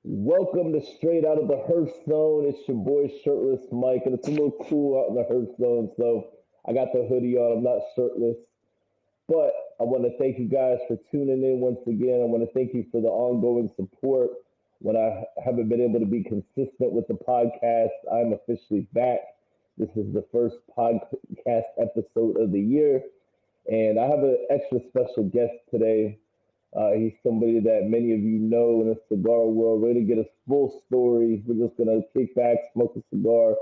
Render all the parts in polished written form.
Welcome to Straight Out of the Herf Zone. It's your boy Shirtless Mike, and it's a little cool out in the Herf Zone, so I got the hoodie on. I'm not shirtless, but I want to thank you guys for tuning in once again. I want to thank you for the ongoing support. When I haven't been able to be consistent with the podcast, I'm officially back. This is the first podcast episode of the year, and I have an extra special guest today. He's somebody that many of you know in the cigar world. We're going to get a full story. We're just going to kick back, smoke a cigar,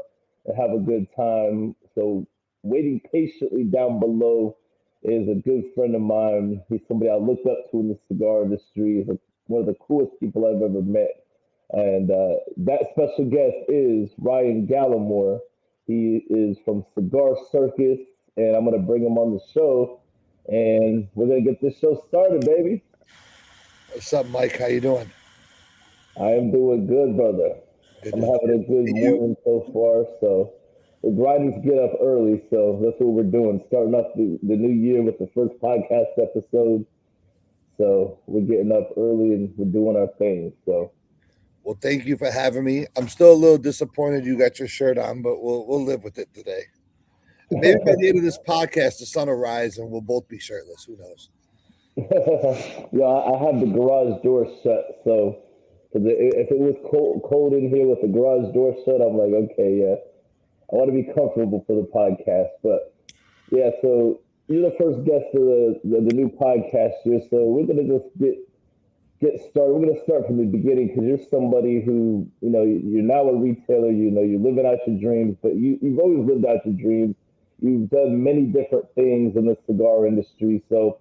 and have a good time. So, waiting patiently down below is a good friend of mine. He's somebody I looked up to in the cigar industry. He's one of the coolest people I've ever met. And that special guest is Ryan Galimore. He is from Cigar Circus, and I'm going to bring him on the show. And we're going to get this show started, baby. What's up, Mike? How you doing? I am doing good, brother. Good I'm to having a good you. morning so far. So we're grinding to get up early. So that's what we're doing. Starting off the new year with the first podcast episode. So we're getting up early and we're doing our thing. So Well, thank you for having me. I'm still a little disappointed you got your shirt on, but we'll live with it today. And maybe by the end of this podcast, the sun will rise and we'll both be shirtless. Who knows? yeah, I have the garage door shut. So if it was cold in here with the garage door shut, I'm like, okay, yeah, I want to be comfortable for the podcast. But yeah, so you're the first guest of the new podcast here, so we're gonna just get started. We're gonna start from the beginning because you're somebody who you're now a retailer. You're living out your dreams, but you've always lived out your dreams. You've done many different things in the cigar industry. So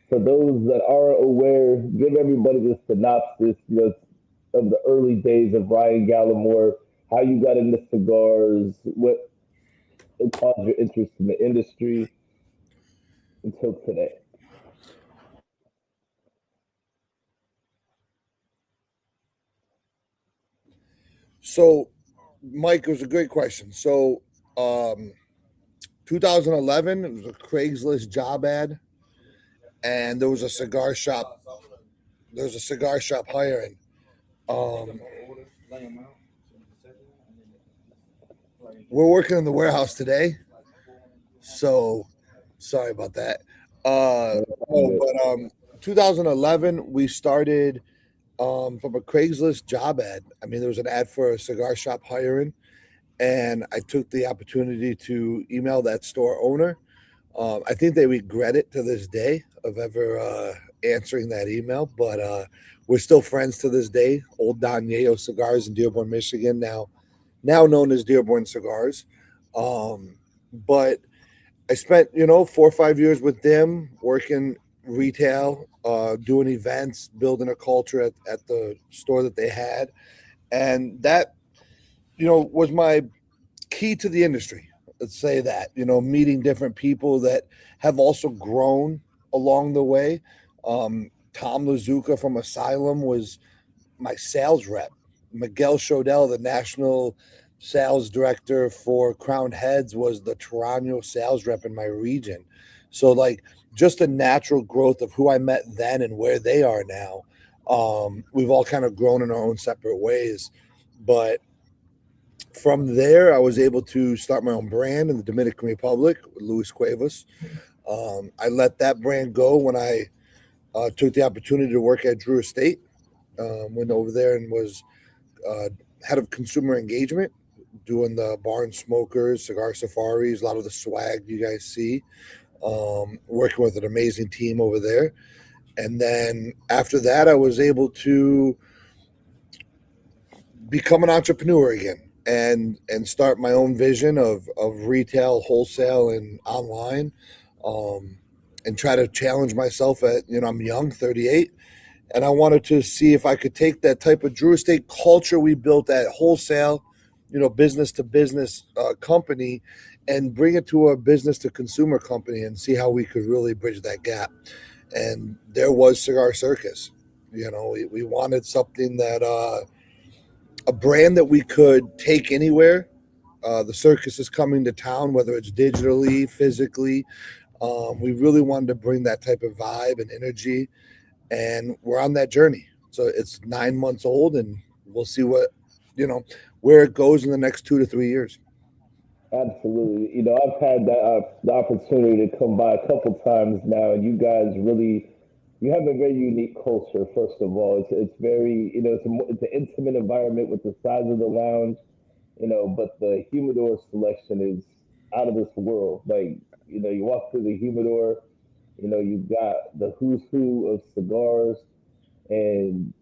for those that aren't aware, give everybody the synopsis, of the early days of Ryan Gallimore, how you got into cigars, what caused your interest in the industry until today. So, Mike, it was a great question. So, um, 2011, it was a Craigslist job ad, and there was a cigar shop. There was a cigar shop hiring. Um, we're working in the warehouse today, so sorry about that. No, but 2011, we started from a Craigslist job ad. I mean, there was an ad for a cigar shop hiring, and I took the opportunity to email that store owner. I think they regret it to this day of ever answering that email, but we're still friends to this day. Old Don Yayo Cigars in Dearborn, Michigan, now known as Dearborn Cigars. But I spent 4 or 5 years with them working retail, doing events, building a culture at the store that they had, and that was my key to the industry. Let's say that meeting different people that have also grown along the way. Tom Lazuka from Asylum was my sales rep. Miguel Shodell, the national sales director for Crown Heads, was the Toronto sales rep in my region. So, like, just the natural growth of who I met then and where they are now. We've all kind of grown in our own separate ways. But from there, I was able to start my own brand in the Dominican Republic with Luis Cuevas. I let that brand go when I took the opportunity to work at Drew Estate. Went over there and was uh, head of consumer engagement, doing the barn smokers, cigar safaris, a lot of the swag you guys see. Working with an amazing team over there, and then after that, I was able to become an entrepreneur again and start my own vision of retail, wholesale, and online, um, and try to challenge myself at I'm young, 38, and I wanted to see if I could take that type of Drew Estate culture we built at wholesale, business to business company, and bring it to a business to consumer company and see how we could really bridge that gap. And there was Cigar Circus. We wanted something that a brand that we could take anywhere. The circus is coming to town, whether it's digitally, physically. We really wanted to bring that type of vibe and energy, and we're on that journey. So it's 9 months old, and we'll see what you know where it goes in the next 2 to 3 years. Absolutely. I've had the opportunity to come by a couple times now, and you guys really, you have a very unique culture. First of all, it's very, it's an intimate environment with the size of the lounge, but the humidor selection is out of this world. Like, you walk through the humidor, you've got the who's who of cigars, and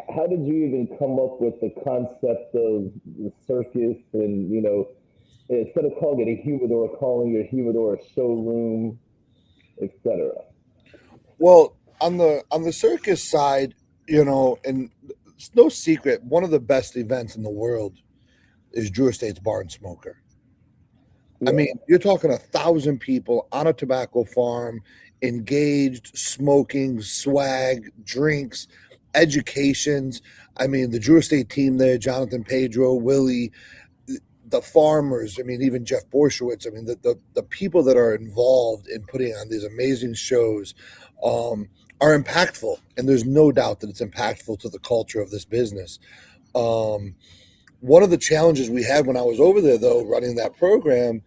how did you even come up with the concept of the circus and instead of calling it a humidor, calling your humidor a showroom, etc. Well, on the circus side, and it's no secret, one of the best events in the world is Drew Estate's Bar and Smoker. I Yeah, mean, you're talking 1,000 people on a tobacco farm, engaged, smoking, swag, drinks, educations. I mean, the Drew Estate team there, Jonathan Pedro, Willie, the farmers. I mean, even Jeff Borshowitz. I mean, the people that are involved in putting on these amazing shows are impactful, and there's no doubt that it's impactful to the culture of this business. Um, One of the challenges we had when I was over there, though, running that program,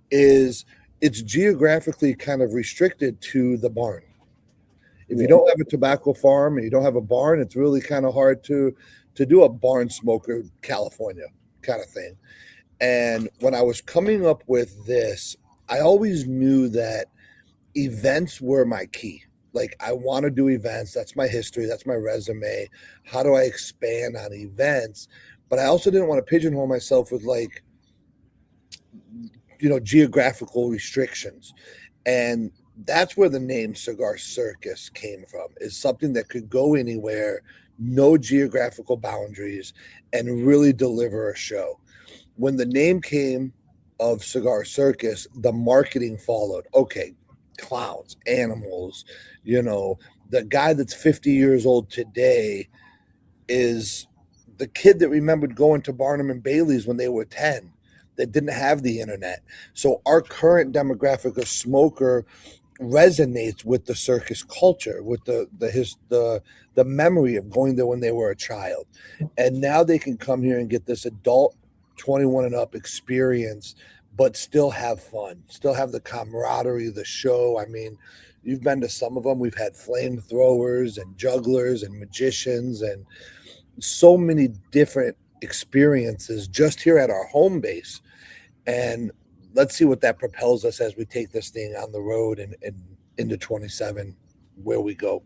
is it's geographically kind of restricted to the barn. If you yeah, don't have a tobacco farm and you don't have a barn, it's really kind of hard to do a barn smoker California kind of thing. And when I was coming up with this, I always knew that events were my key. Like, I want to do events. That's my history. That's my resume. How do I expand on events? But I also didn't want to pigeonhole myself with, like, geographical restrictions. And that's where the name Cigar Circus came from, is something that could go anywhere, no geographical boundaries, and really deliver a show. When the name came of Cigar Circus, the marketing followed. Okay, clowns, animals, you know, the guy that's 50 years old today is the kid that remembered going to Barnum and Bailey's when they were 10, that didn't have the internet. So our current demographic of smoker resonates with the circus culture, with the memory of going there when they were a child, and now they can come here and get this adult 21 and up experience, but still have fun, still have the camaraderie of the show. I mean, you've been to some of them. We've had flamethrowers and jugglers and magicians and so many different experiences just here at our home base. And let's see what that propels us as we take this thing on the road and into 27 where we go.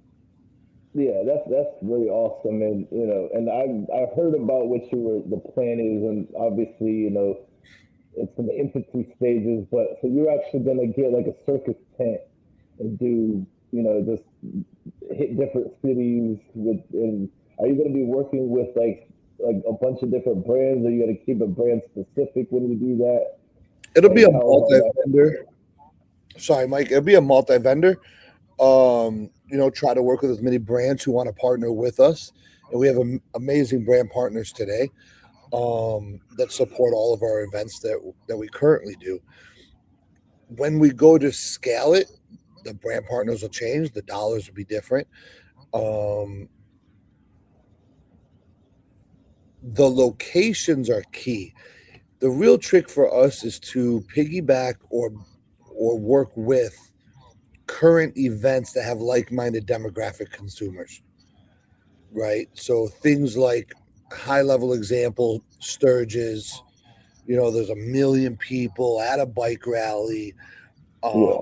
yeah. That's really awesome, and and I heard about what the plan is, and obviously it's in the infancy stages, but so you're actually gonna get like a circus tent and do just hit different cities with, and are you gonna be working with like a bunch of different brands? Are you gonna keep it brand specific when you do that? It'll be Like a how that? multi-vendor. Sorry, Mike. It'll be a multi-vendor. Try to work with as many brands who want to partner with us. And we have amazing brand partners today that support all of our events that we currently do. When we go to scale it, the brand partners will change, the dollars will be different. Um, the locations are key. The real trick for us is to piggyback or work with current events that have like-minded demographic consumers, right? So things like high level example, Sturgis, there's a million people at a bike rally, um, Yeah,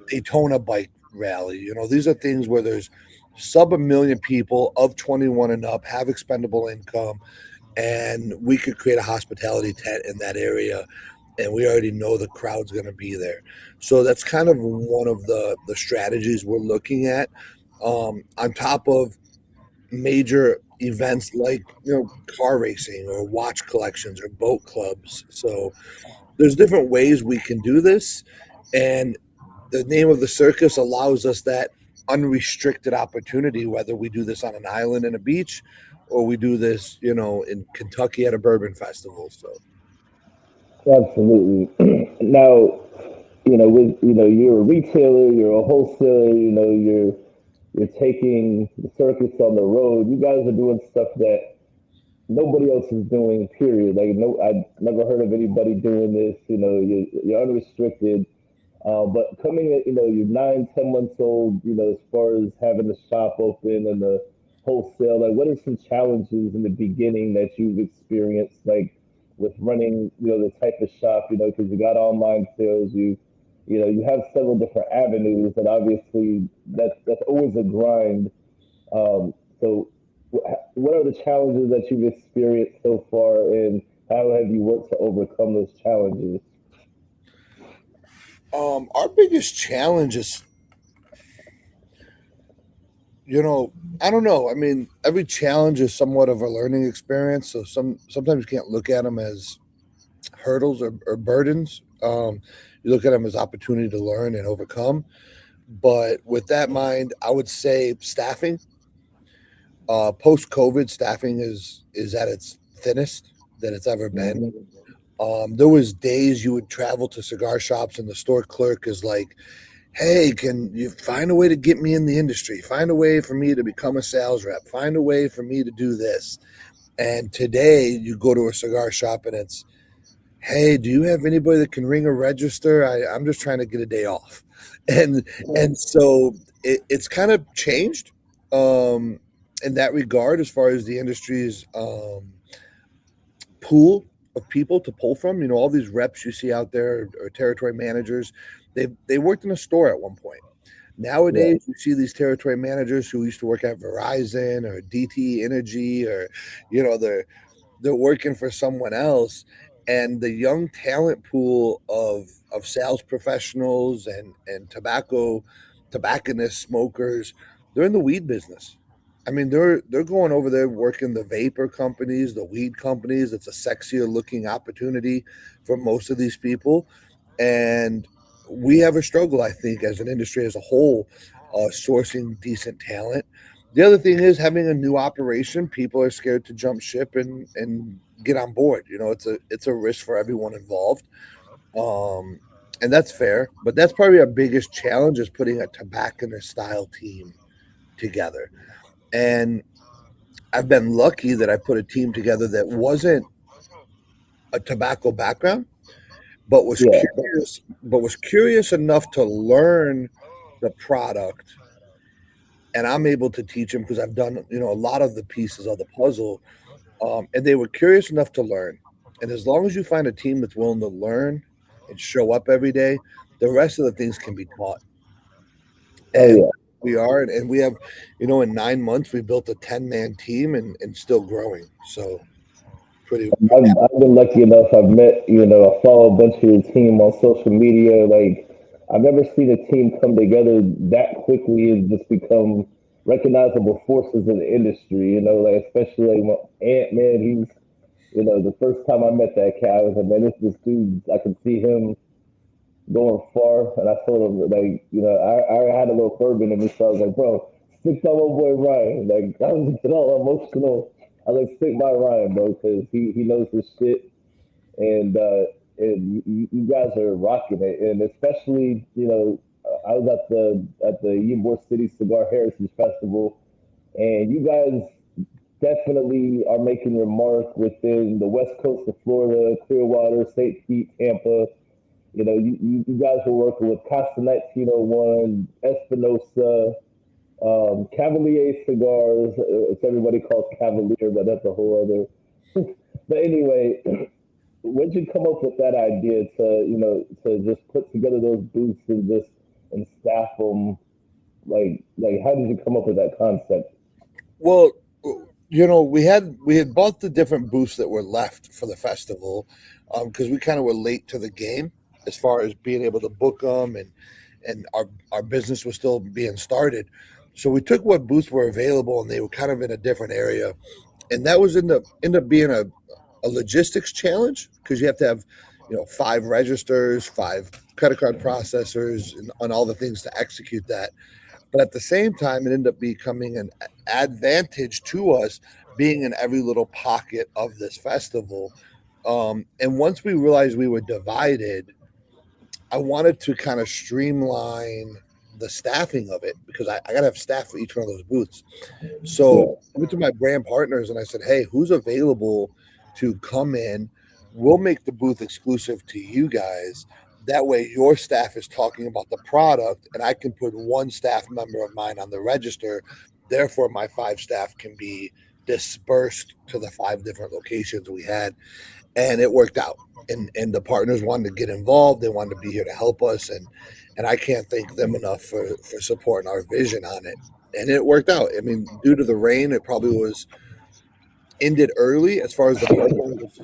Daytona bike rally. These are things where there's sub a million people of 21 and up, have expendable income, and we could create a hospitality tent in that area, and we already know the crowd's going to be there. So that's kind of one of the strategies we're looking at, on top of major events like car racing or watch collections or boat clubs. So there's different ways we can do this, and the name of the circus allows us that unrestricted opportunity, whether we do this on an island and a beach or we do this in Kentucky at a bourbon festival. So absolutely. Now, with you're a retailer, you're a wholesaler, you're taking the circus on the road. You guys are doing stuff that nobody else is doing. Period. Like no, I never heard of anybody doing this. You're unrestricted. But coming at, you're 9, 10 months old, as far as having the shop open and the wholesale, like what are some challenges in the beginning that you've experienced, like with running, the type of shop, because you got online sales, you have several different avenues, and obviously that's always a grind. So what are the challenges that you've experienced so far, and how have you worked to overcome those challenges? Our biggest challenge is, you know, I don't know. I mean, every challenge is somewhat of a learning experience. So sometimes you can't look at them as hurdles or burdens. You look at them as opportunity to learn and overcome. But with that mind, I would say staffing. Post COVID, staffing is at its thinnest that it's ever been. Mhm. There was days you would travel to cigar shops and the store clerk is like, "Hey, can you find a way to get me in the industry? Find a way for me to become a sales rep. Find a way for me to do this." And today you go to a cigar shop and it's, "Hey, do you have anybody that can ring a register? I'm just trying to get a day off." And so it's kind of changed um, in that regard as far as the industry's pool of people to pull from. You know, all these reps you see out there or territory managers, they worked in a store at one point. Yeah. Nowadays, you see these territory managers who used to work at Verizon or DT Energy, or they're working for someone else, and the young talent pool of sales professionals and tobacconists, smokers, they're in the weed business. I mean, they're going over there working the vapor companies, the weed companies. It's a sexier looking opportunity for most of these people, and we have a struggle, I think, as an industry as a whole, sourcing decent talent. The other thing is having a new operation. People are scared to jump ship and get on board. You know, it's a risk for everyone involved, um, and that's fair. But that's probably our biggest challenge is putting a tobacconist style team together. And I've been lucky that I put a team together that wasn't a tobacco background, Yeah. but was curious enough to learn the product, and I'm able to teach them because I've done a lot of the pieces of the puzzle. And they were curious enough to learn. And as long as you find a team that's willing to learn and show up every day, the rest of the things can be taught. Oh And yeah. we are, and we have, in 9 months, we built a 10-man team and still growing. So pretty I've been lucky enough. I've met, I follow a bunch of your team on social media. Like, I've never seen a team come together that quickly and just become recognizable forces in the industry. Like especially like my Ant Man. The first time I met that cat, I was like, man, this dude. I can see him going far. And I told him like, I had a little bourbon in me, so I was like, bro, stick by my boy Ryan. Like, I was getting all emotional. I was like, stick by Ryan, bro, because he knows his shit, and you guys are rocking it, and especially I was at the Ybor City Cigar Heritage Festival, and you guys definitely are making your mark within the west coast of Florida, Clearwater, St. Pete, Tampa. You guys were working with Casa 1901, Espinosa, Cavalier Cigars. It's everybody calls Cavalier, but that's a whole other. But anyway, when did you come up with that idea to just put together those booths and staff them? Like how did you come up with that concept? well. We had bought the different booths that were left for the festival because we kind of were late to the game as far as being able to book them, and our business was still being started. So we took what booths were available, and they were kind of in a different area, and that was end up being a logistics challenge because you have to have 5 registers, 5 credit card processors, and all the things to execute that. But at the same time, it ended up becoming an advantage to us being in every little pocket of this festival. And once we realized we were divided, I wanted to kind of streamline the staffing of it because I got to have staff for each one of those booths. So Yeah. I went to my brand partners and I said, hey, who's available to come in? We'll make the booth exclusive to you guys. That way, your staff is talking about the product, and I can put one staff member of mine on the register. Therefore, my five staff can be dispersed to the five different locations we had, and it worked out. And the partners wanted to get involved. They wanted to be here to help us, and I can't thank them enough for supporting our vision on it. And it worked out. I mean, due to the rain, it probably was ended early as far as the park goes.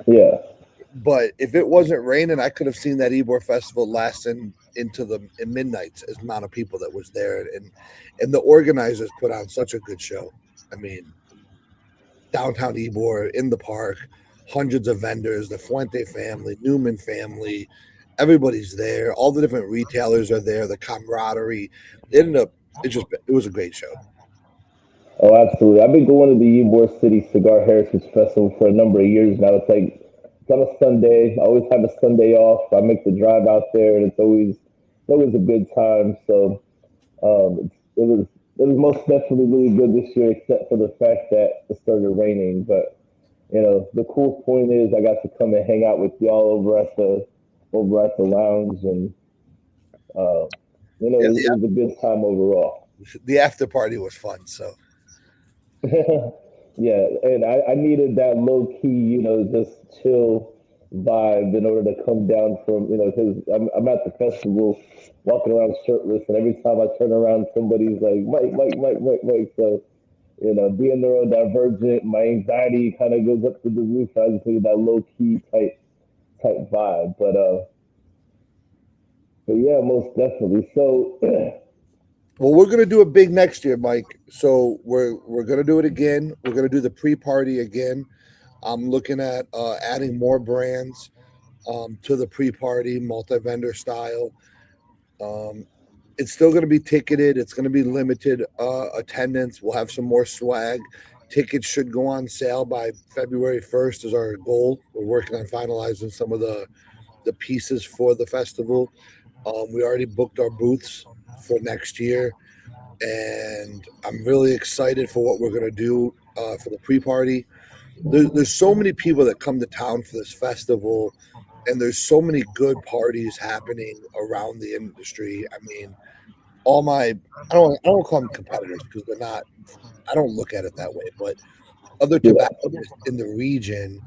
Yeah. But if it wasn't raining, I could have seen that Ybor Festival lasting into the in midnights as amount of people that was there, and the organizers put on such a good show. I mean, downtown Ybor in the park, hundreds of vendors, the Fuente family, Newman family, everybody's there. All the different retailers are there. The camaraderie. It ended up. It was a great show. Oh, absolutely. I've been going to the Ybor City Cigar Heritage Festival for a number of years now. It's on a Sunday. I always have a Sunday off. I make the drive out there, and it's always a good time. So it was most definitely really good this year, except for the fact that it started raining. But the cool point is I got to come and hang out with y'all over at the lounge, and uh, Yeah, it was a good time overall. the after party was fun. So Yeah, and I needed that low key, just chill vibe in order to come down from, because I'm at the festival walking around shirtless, and every time I turn around, somebody's like, Mike, Mike, Mike, Mike, Mike. So, being neurodivergent, my anxiety kind of goes up to the roof. I just needed that low key type vibe. But yeah, most definitely. So, well, we're gonna do it big next year, Mike. So we're gonna do it again. We're gonna do the pre-party again. I'm looking at adding more brands to the pre-party, multi-vendor style. Um, it's still going to be ticketed. It's going to be limited attendance. We'll have some more swag. Tickets should go on sale by February 1st is our goal. We're working on finalizing some of the pieces for the festival. We already booked our booths for next year, and I'm really excited for what we're going to do for the pre-party. There's so many people that come to town for this festival, and there's so many good parties happening around the industry. I mean, all my I don't call them competitors because they're not. I don't look at it that way, but other yeah, tobacconists in the region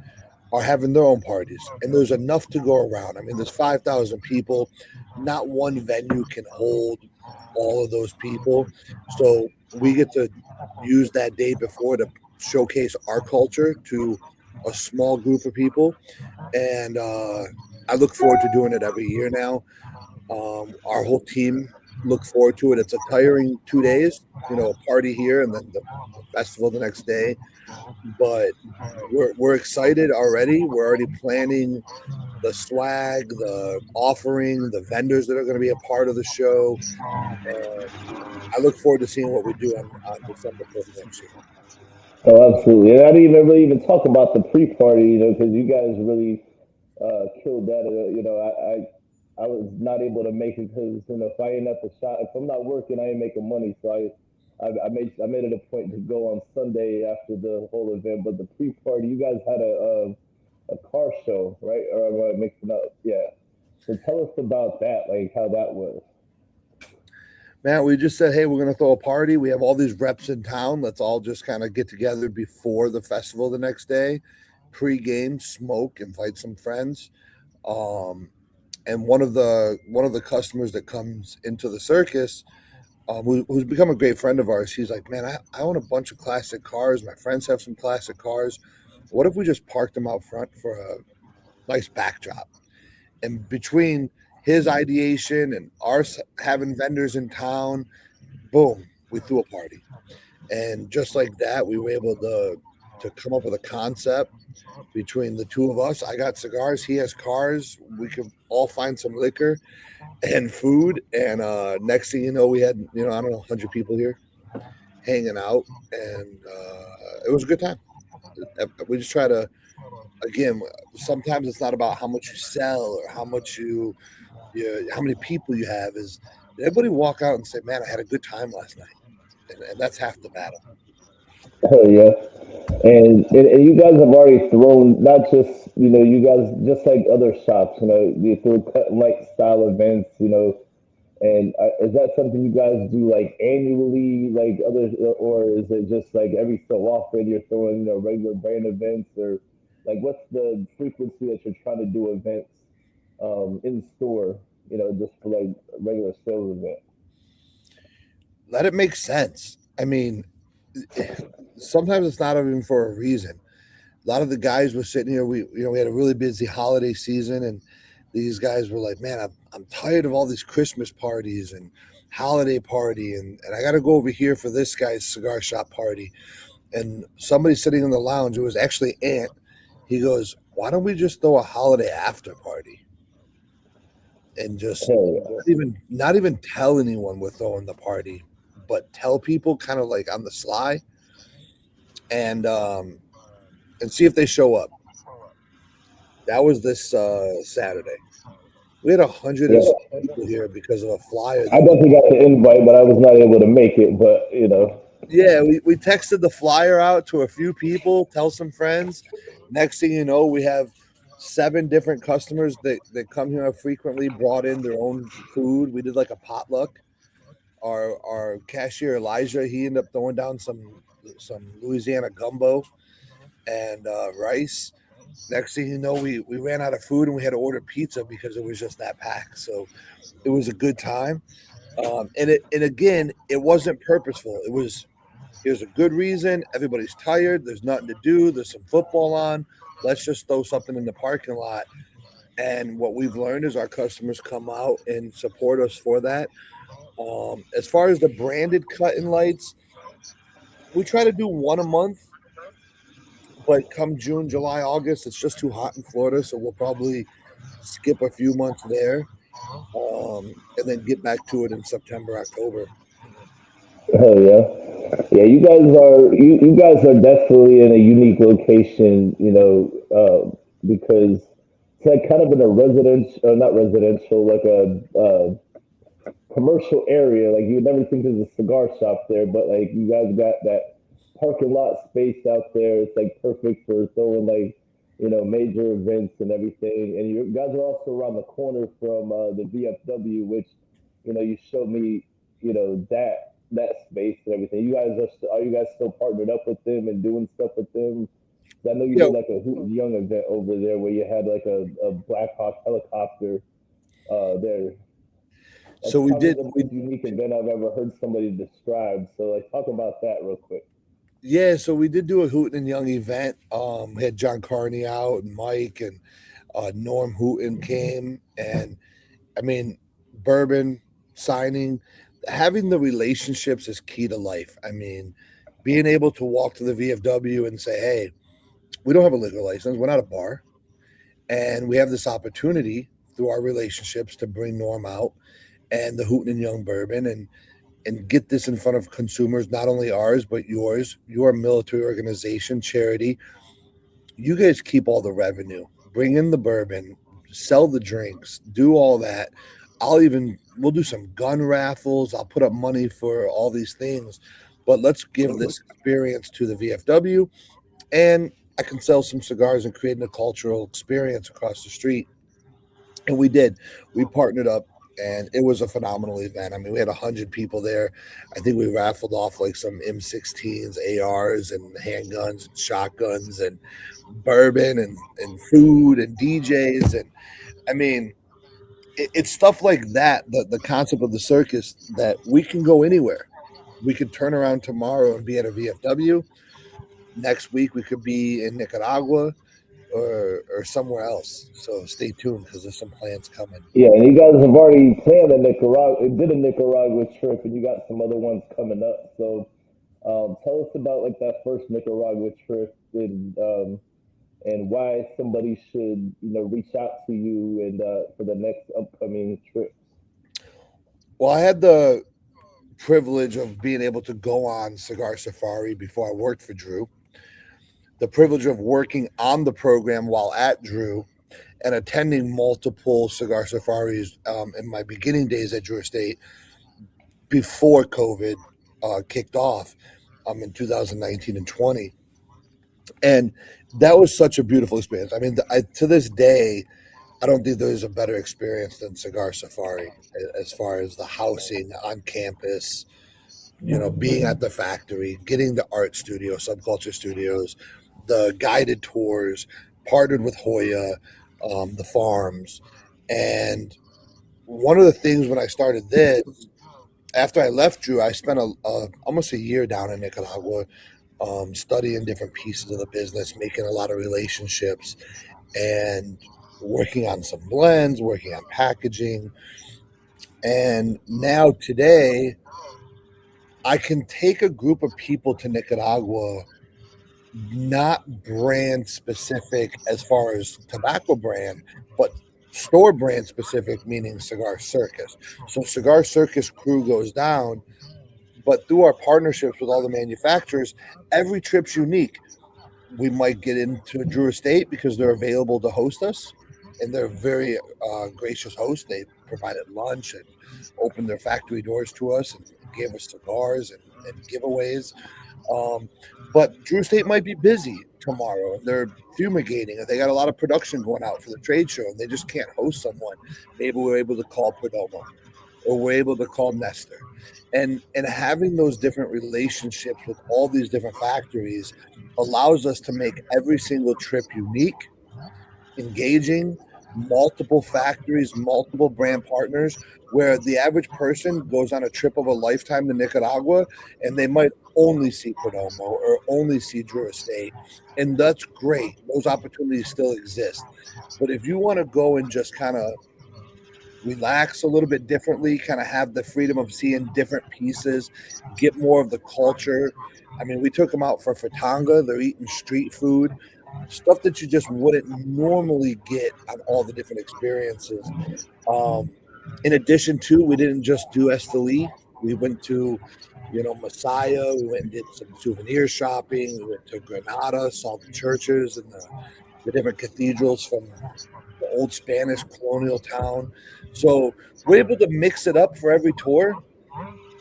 are having their own parties, and there's enough to go around. I mean, there's 5,000 people. Not one venue can hold all of those people, so we get to use that day before to showcase our culture to a small group of people, and I look forward to doing it every year now. Our whole team look forward to it. It's a tiring 2 days, a party here and then the festival the next day. But we're excited already. We're already planning the swag, the offering, the vendors that are going to be a part of the show. And I look forward to seeing what we do on December 5th next year. oh, absolutely. And I didn't even talk about the pre-party, because you guys really killed that. I was not able to make it because if I ain't at the shop, if I'm not working, I ain't making money. So I made it a point to go on Sunday after the whole event. But the pre-party, you guys had a car show, right? Or am I mixing up? Yeah. So tell us about that, like how that was. Matt, we just said, hey, we're going to throw a party. We have all these reps in town. Let's all just kind of get together before the festival the next day, pre-game, smoke, invite some friends. Um, and one of the customers that comes into the circus, who's become a great friend of ours, he's like, man, I own a bunch of classic cars. My friends have some classic cars. What if we just parked them out front for a nice backdrop? And between his ideation and ours having vendors in town, boom, we threw a party. And just like that, we were able to come up with a concept between the two of us. I got cigars, he has cars. We could all find some liquor and food. And next thing you know, we had, I don't know, 100 people here hanging out. And it was a good time. We just try to, again, sometimes it's not about how much you sell or how many people you have. Is Everybody walk out and say, "Man, I had a good time last night," and that's half the battle. Hell yeah. And you guys have already thrown not just you guys just like other shops, you throw cut and light style events, and is that something you guys do like annually, like others, or is it just like every so often you're throwing regular brand events, or like what's the frequency that you're trying to do events in store, just for like regular sales event? Let it make sense. I mean, sometimes it's not even for a reason. A lot of the guys were sitting here. We had a really busy holiday season, and these guys were like, "Man, I'm tired of all these Christmas parties and holiday party, and I got to go over here for this guy's cigar shop party." And somebody sitting in the lounge, it was actually Ant. He goes, "Why don't we just throw a holiday after party and just Hell yeah. not even tell anyone we're throwing the party, but tell people kind of like on the sly and um and see if they show up." That was this Saturday. We had 100 and Yeah, some people here because of a flyer I that we definitely got the invite, but I was not able to make it. But yeah, we texted the flyer out to a few people, tell some friends. Next thing you know, we have 7 different customers that come here frequently, brought in their own food. We did like a potluck. Our cashier Elijah, he ended up throwing down some Louisiana gumbo and rice. Next thing you know, we ran out of food and we had to order pizza because it was just that packed. So it was a good time. And again, it wasn't purposeful. It was here's a good reason. Everybody's tired. There's nothing to do. There's some football on. Let's just throw something in the parking lot. And what we've learned is our customers come out and support us for that. As far as the branded cut and lights, we try to do one a month, but come June, July, August, it's just too hot in Florida, so we'll probably skip a few months there, and then get back to it in September, October. hell yeah. Yeah, you guys are definitely in a unique location, because it's like kind of in a residential, not residential, like a commercial area. Like you would never think there's a cigar shop there, but like you guys got that parking lot space out there. It's like perfect for throwing like major events and everything. And you guys are also around the corner from the VFW, which you showed me that space and everything. Are you guys still partnered up with them and doing stuff with them? I know you Yeah, did like a Hooten Young event over there where you had like a Black Hawk helicopter there. That's so we probably did. the We most unique event I've ever heard somebody describe. So like talk about that real quick. Yeah, so we did do a Hooten and Young event. We had John Carney out and Mike and Norm Hooten came, and I mean, bourbon signing, having the relationships is key to life. I mean, being able to walk to the VFW and say, "Hey, we don't have a liquor license. We're not a bar, and we have this opportunity through our relationships to bring Norm out and the Hooten and Young bourbon and get this in front of consumers, not only ours but yours. Your military organization, charity. You guys keep all the revenue, bring in the bourbon, sell the drinks, do all that. We'll do some gun raffles. I'll put up money for all these things, but let's give this experience to the VFW, and I can sell some cigars and create a cultural experience across the street." And we did. We partnered up, and it was a phenomenal event. I mean, we had 100 people there. I think we raffled off like some M16s, ARs, and handguns, and shotguns, and bourbon, and food, and DJs, and I mean, it's stuff like that. The concept of the circus that we can go anywhere. We could turn around tomorrow and be at a VFW. Next week we could be in Nicaragua or somewhere else. So stay tuned because there's some plans coming. Yeah, and you guys have already planned a Nicaragua, did a Nicaragua trip, and you got some other ones coming up. So tell us about like that first Nicaragua trip and why somebody should reach out to you and for the next upcoming trips. Well, I had the privilege of being able to go on Cigar Safari before I worked for Drew, the privilege of working on the program while at Drew, and attending multiple Cigar Safaris in my beginning days at Drew Estate. before COVID kicked off in 2019 and 20. And that was such a beautiful experience. I mean, to this day, I don't think there's a better experience than Cigar Safari as far as the housing on campus, being at the factory, getting the art studio, Subculture Studios, the guided tours, partnered with Hoya, the farms. And one of the things when I started this, after I left Drew, I spent almost a year down in Nicaragua, studying different pieces of the business, making a lot of relationships, and working on some blends, working on packaging. And now today, I can take a group of people to Nicaragua, not brand specific as far as tobacco brand, but store brand specific, meaning Cigar Circus. So Cigar Circus crew goes down, but through our partnerships with all the manufacturers, every trip's unique. We might get into Drew Estate because they're available to host us, and they're very gracious hosts. They provided lunch and opened their factory doors to us and gave us cigars and giveaways. Um, but Drew Estate might be busy tomorrow, and they're fumigating, and they got a lot of production going out for the trade show, and they just can't host someone. Maybe we're able to call Perdomo, or we're able to call Nestor, and having those different relationships with all these different factories allows us to make every single trip unique, engaging, multiple factories, multiple brand partners, where the average person goes on a trip of a lifetime to Nicaragua and they might only see Perdomo or only see Drew Estate. And that's great. Those opportunities still exist. But if you want to go and just kind of relax a little bit differently, kind of have the freedom of seeing different pieces, get more of the culture. I mean, we took them out for Fatanga. They're eating street food, stuff that you just wouldn't normally get on all the different experiences. In addition to, we didn't just do Esteli. We went to, Messiah. We went and did some souvenir shopping. We went to Granada, saw the churches and the different cathedrals from the old Spanish colonial town. So we're able to mix it up for every tour.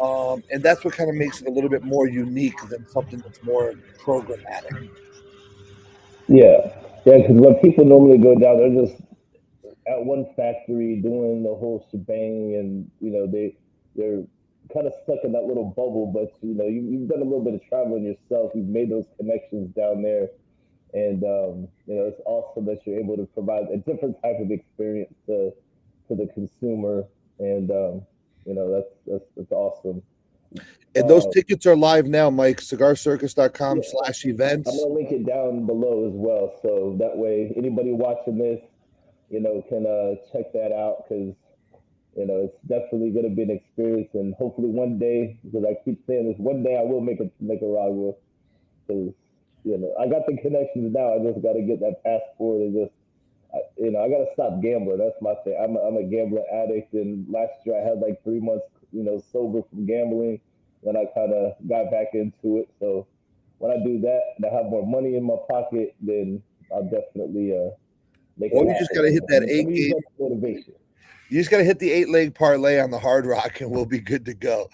And that's what kind of makes it a little bit more unique than something that's more programmatic. Yeah, yeah. Because when people normally go down, they're just at one factory doing the whole shebang, and they're kind of stuck in that little bubble. But you've done a little bit of traveling yourself. You've made those connections down there, and it's awesome that you're able to provide a different type of experience to the consumer, and that's awesome. And those tickets are live now, Mike. Cigarcircus.com/events. I'm gonna link it down below as well, so that way anybody watching this, can check that out, because it's definitely gonna be an experience, and hopefully one day, because I keep saying this, one day I will make it to Nicaragua, because I got the connections now. I just got to get that passport and just I got to stop gambling. That's my thing. I'm a gambling addict, and last year I had like 3 months, sober from gambling. Then I kind of got back into it. So when I do that and I have more money in my pocket, then I'll definitely make Well, it you just got to hit that eight motivation. You just got to hit the 8-leg parlay on the Hard Rock, and we'll be good to go.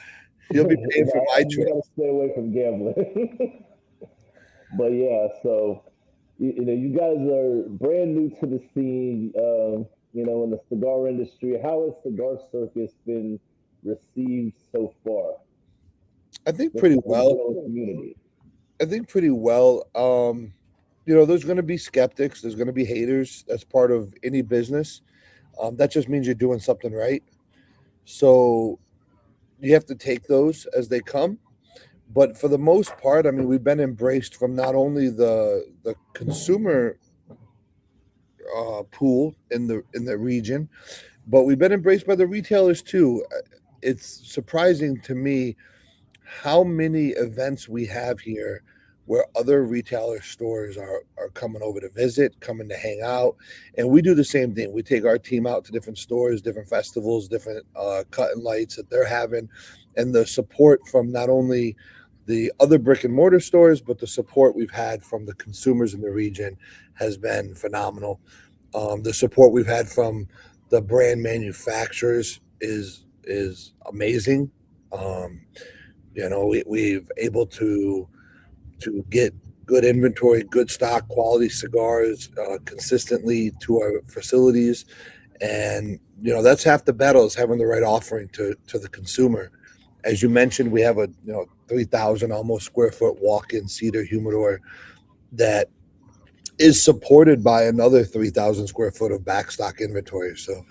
You'll be paying for my trip. I got to stay away from gambling. But yeah, so you guys are brand new to the scene, in the cigar industry. How has Cigar Circus been received so far? I think pretty well. Community. I think pretty well. There's going to be skeptics. There's going to be haters. That's part of any business. That just means you're doing something right. So you have to take those as they come. But for the most part, I mean, we've been embraced from not only the consumer pool in the region, but we've been embraced by the retailers too. It's surprising to me how many events we have here where other retailer stores are coming over to visit, coming to hang out, and we do the same thing. We take our team out to different stores, different festivals, different cut and lights that they're having, and the support from not only the other brick and mortar stores, but the support we've had from the consumers in the region has been phenomenal. The support we've had from the brand manufacturers is amazing. Um, we've able to get good inventory, good stock, quality cigars consistently to our facilities, and that's half the battle is having the right offering to the consumer. As you mentioned, we have a 3,000 almost square foot walk-in cedar humidor that is supported by another 3,000 square foot of backstock inventory. So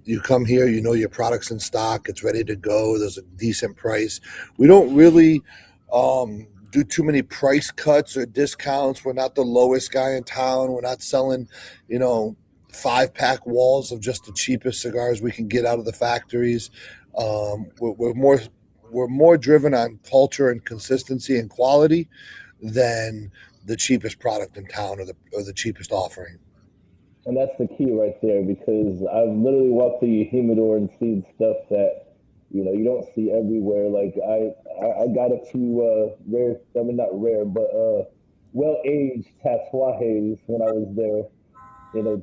you come here, your product's in stock, it's ready to go. There's a decent price. We don't really do too many price cuts or discounts. We're not the lowest guy in town. We're not selling, you know, 5-pack walls of just the cheapest cigars we can get out of the factories. We're more driven on culture and consistency and quality than the cheapest product in town or the cheapest offering. And that's the key right there because I've literally walked through your humidor and seen stuff that you don't see everywhere. Like I got a few rare, I mean not rare, but well aged tatuajes when I was there.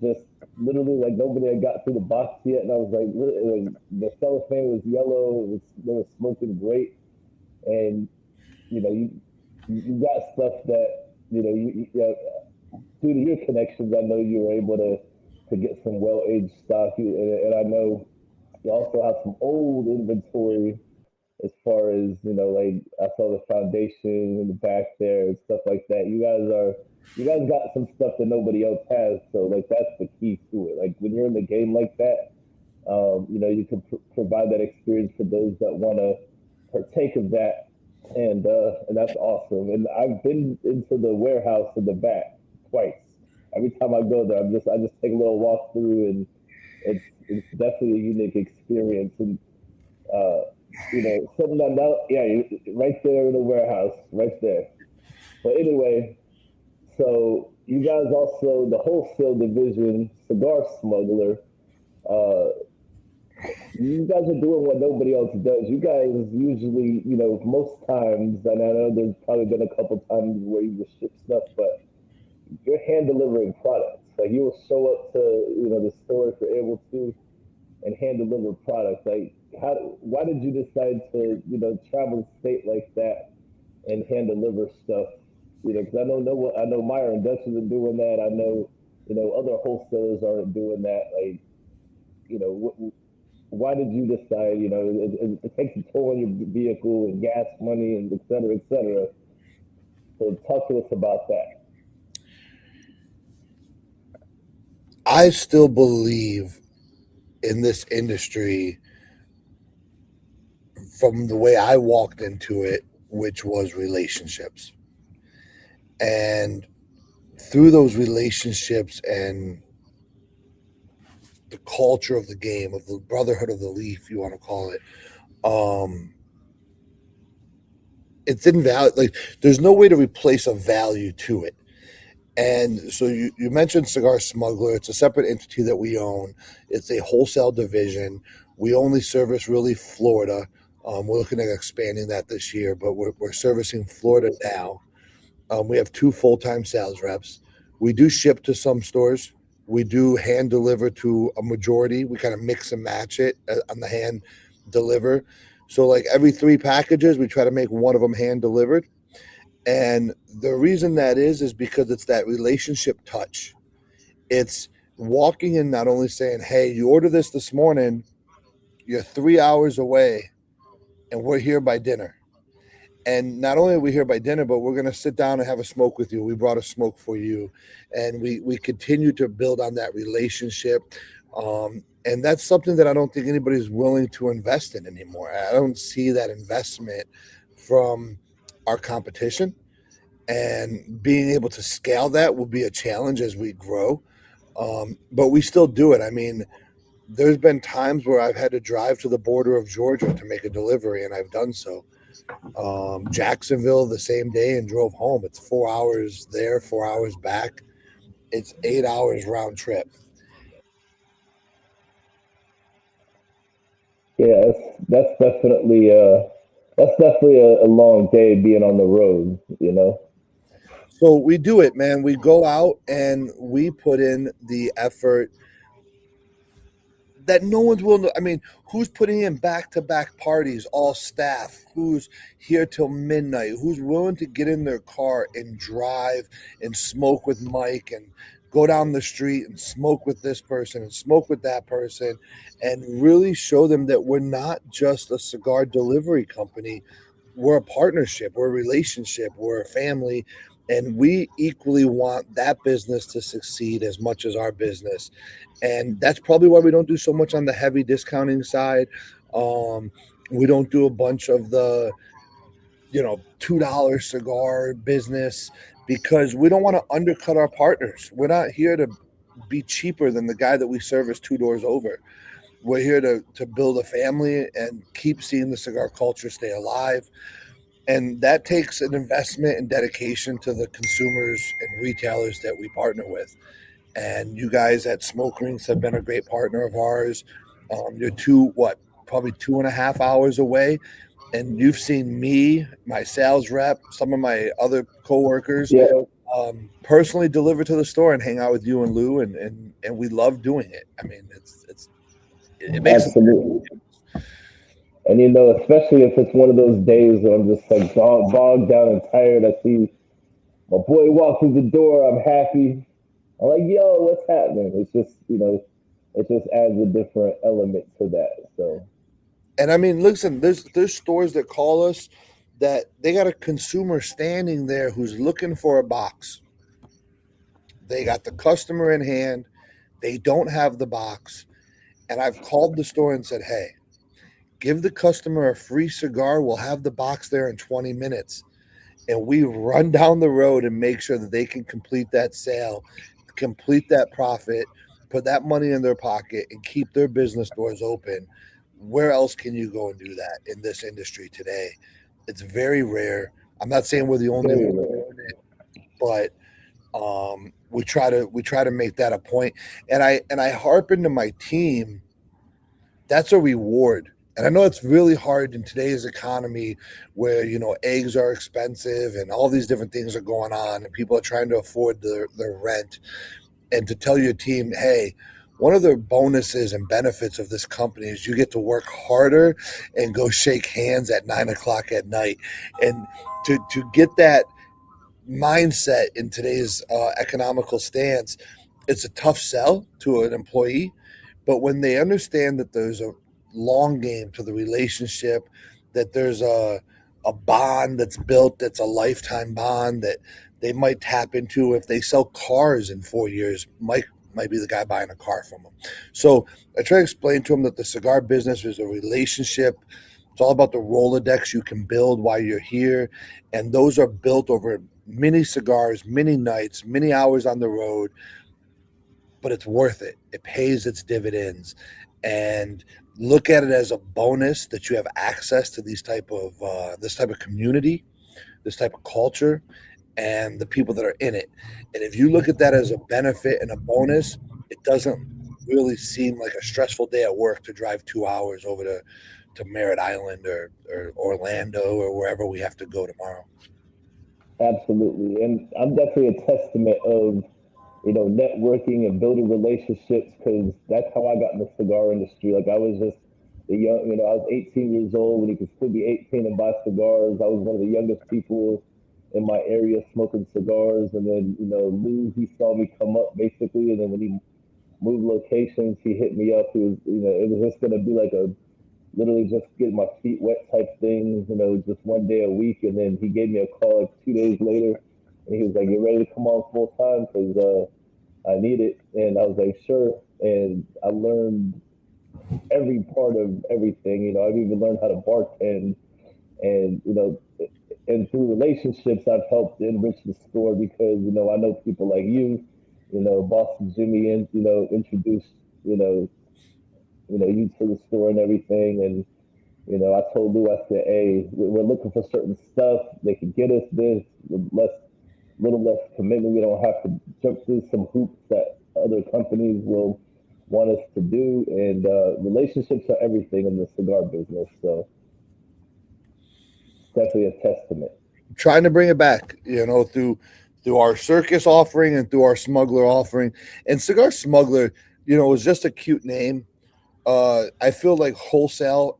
Just literally like nobody had got through the box yet, and I was like, really, like the cellophane was yellow. They were smoking great, and you know you you got stuff that due to your connections, I know you were able to get some well aged stock, and I know you also have some old inventory as far as like I saw the foundation in the back there and stuff like that. You guys got some stuff that nobody else has, so like that's the key to it. Like when you're in the game like that, you can provide that experience for those that want to partake of that, and that's awesome. And I've been into the warehouse in the back twice. Every time I go there, I just take a little walk through, and it's definitely a unique experience. And uh, something that now, yeah, right there in the warehouse, right there. But anyway, so you guys also the wholesale division, Cigar Smuggler. Uh, you guys are doing what nobody else does. You guys usually, most times, and I know there's probably been a couple times where you just ship stuff, but you're hand delivering products. Like you will show up to, the store if you're able to and hand deliver products. Like why did you decide to, travel a state like that and hand deliver stuff? Because I know Meyer and Dutch isn't doing that. I know, other wholesalers aren't doing that. Like, why did you decide? It takes a toll on your vehicle and gas money and et cetera, et cetera. So talk to us about that. I still believe in this industry from the way I walked into it, which was relationships. And through those relationships and the culture of the game, of the brotherhood of the leaf, you want to call it, um, it's invalid. Like, there's no way to replace a value to it. And so you mentioned Cigar Smuggler. It's a separate entity that we own. It's a wholesale division. We only service really Florida. We're looking at expanding that this year, but we're servicing Florida now. We have 2 full-time sales reps. We do ship to some stores. We do hand deliver to a majority. We kind of mix and match it on the hand deliver. So like every 3 packages, we try to make one of them hand delivered. And the reason that is because it's that relationship touch. It's walking in, not only saying, "Hey, you ordered this morning, you're 3 hours away, and we're here by dinner." And not only are we here by dinner, but we're going to sit down and have a smoke with you. We brought a smoke for you, and we continue to build on that relationship. And that's something that I don't think anybody's willing to invest in anymore. I don't see that investment from our competition, and being able to scale that will be a challenge as we grow. But we still do it. I mean, there's been times where I've had to drive to the border of Georgia to make a delivery, and I've done so. Jacksonville the same day and drove home. It's 4 hours there, 4 hours back. It's 8 hours round trip. Yeah, that's definitely a long day being on the road. So we do it, man. We go out and we put in the effort that no one's willing to. I mean, who's putting in back-to-back parties, all staff? Who's here till midnight? Who's willing to get in their car and drive and smoke with Mike and go down the street and smoke with this person and smoke with that person and really show them that we're not just a cigar delivery company. We're a partnership, we're a relationship, we're a family, and we equally want that business to succeed as much as our business. And that's probably why we don't do so much on the heavy discounting side. Um, we don't do a bunch of the, $2 cigar business because we don't want to undercut our partners. We're not here to be cheaper than the guy that we service two doors over. We're here to build a family and keep seeing the cigar culture stay alive. And that takes an investment and dedication to the consumers and retailers that we partner with. And you guys at Smoke Rings have been a great partner of ours. You're probably 2.5 hours away. And you've seen me, my sales rep, some of my other coworkers, Yeah, personally deliver to the store and hang out with you and Lou, and we love doing it. I mean, it makes it. absolutely. And especially if it's one of those days where I'm just like bogged down and tired. I see my boy walk through the door. I'm happy. I'm like, yo, what's happening? It's just, it just adds a different element to that. So And I mean, listen, there's stores that call us that they got a consumer standing there who's looking for a box. They got the customer in hand. They don't have the box. And I've called the store and said, hey, give the customer a free cigar. We'll have the box there in 20 minutes. And we run down the road and make sure that they can complete that sale, complete that profit, put that money in their pocket, and keep their business doors open. Where else can you go and do that in this industry today? It's very rare. I'm not saying we're the only very one rare. doing it, but we try to make that a point. And I harp into my team. That's a reward. And I know it's really hard in today's economy where, eggs are expensive and all these different things are going on and people are trying to afford their rent. And to tell your team, hey, one of the bonuses and benefits of this company is you get to work harder and go shake hands at 9 o'clock at night. And to get that mindset in today's economical stance, it's a tough sell to an employee. But when they understand that there's a long game to the relationship, that there's a bond that's built, that's a lifetime bond that they might tap into if they sell cars in 4 years, might be the guy buying a car from them. So I try to explain to them that the cigar business is a relationship. It's all about the Rolodex you can build while you're here. And those are built over many cigars, many nights, many hours on the road, but it's worth it. It pays its dividends. And look at it as a bonus that you have access to this type of community, this type of culture, and the people that are in it. And if you look at that as a benefit and a bonus, it doesn't really seem like a stressful day at work to drive 2 hours over to Merritt Island or Orlando or wherever we have to go tomorrow. Absolutely. And I'm definitely a testament of, networking and building relationships because that's how I got in the cigar industry. Like I was just the young, I was 18 years old when you could still be 18 and buy cigars. I was one of the youngest people in my area smoking cigars. And then, Lou, he saw me come up basically. And then when he moved locations, he hit me up. He was, it was just going to be like a literally just get my feet wet type thing, just one day a week. And then he gave me a call like 2 days later, and he was like, "You ready to come on full time? Because I need it." And I was like, "Sure." And I learned every part of everything. I've even learned how to bartend, and and through relationships, I've helped enrich the store because I know people like you, Boston Jimmy, and introduced you to the store and everything. And I told Lou, I said, "Hey, we're looking for certain stuff. They can get us this with little less commitment. We don't have to jump through some hoops that other companies will want us to do." And relationships are everything in the cigar business. So definitely a testament. Trying to bring it back, through our Circus offering and through our Smuggler offering. And Cigar Smuggler, was just a cute name. I feel like